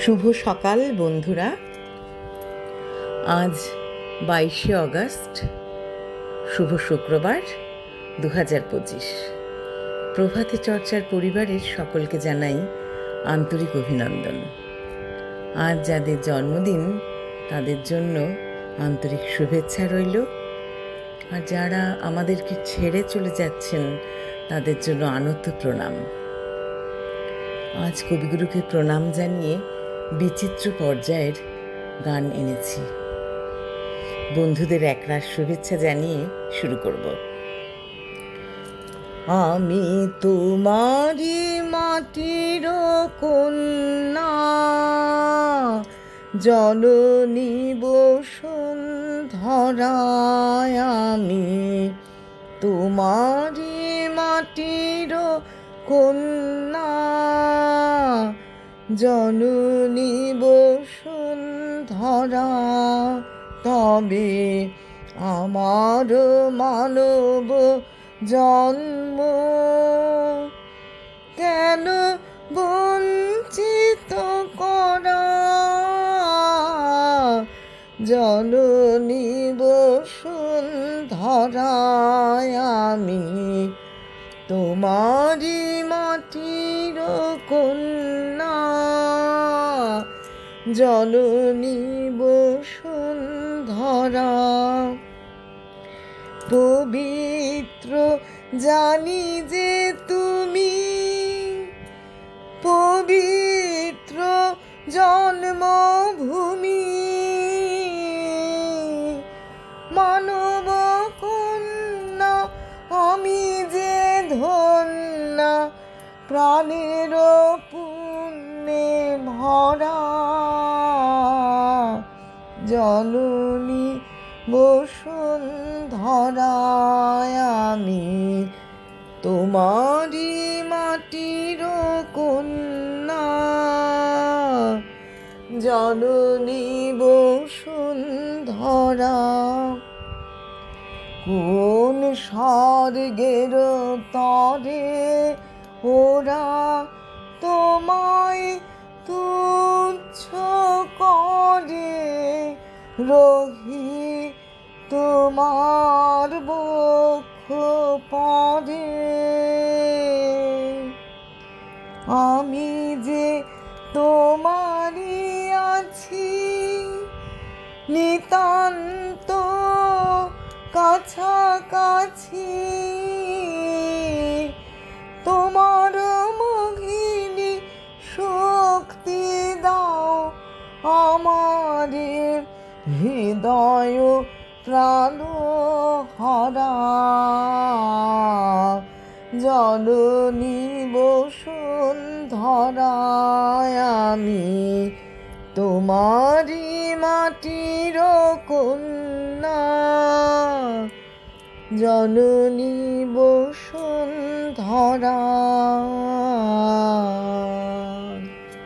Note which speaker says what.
Speaker 1: শুভ সকাল বন্ধুরা। আজ 22শে অগস্ট, শুভ শুক্রবার 2025। প্রভাতে চর্চার পরিবারের সকলকে জানাই আন্তরিক অভিনন্দন। আজ যাদের জন্মদিন তাদের জন্য আন্তরিক শুভেচ্ছা রইল, আর যারা আমাদেরকে ছেড়ে চলে যাচ্ছেন তাদের জন্য আনত প্রণাম। আজ কবিগুরুকে প্রণাম জানিয়ে বিচিত্র পর্যায়ের গান এনেছি। বন্ধুদের একরাশ শুভেচ্ছা জানিয়ে শুরু করব। আমি তোমারি মাটির কন্যা, জননী বসুন্ধরায়। আমি তোমারি মাটির কন্যা, জননী বসুন্ধরা। তবে আমার মানব জন্ম কেন বঞ্চিত করা? জননী বসুন্ধরায় আমি তোমারি মাটির কন্যা, জননী বসুন্ধরা। পবিত্র জানি যে তুমি, পবিত্র জন্মভূমি। মানব কন্যা আমি যে ধন্যা, প্রাণের পুণ্যে ভরা। জননী বসুন্ধরায় আমি তোমারি মাটির কন্যা, জননী বসুন্ধরা। কোন স্বর্গের তরে ওরা তোমায় তুচ্ছ করে, রহি তোমার বক্ষ পরে। আমি যে তোমারই আছি নিতান্ত কাছাকাছি, তোমার মোহিনী শক্তি দাও আমারে হৃদয় প্রাণ হারা। জননী বসুন্ধরায় আমি তোমারি মাটির কন্যা, জননী বসুন্ধরা।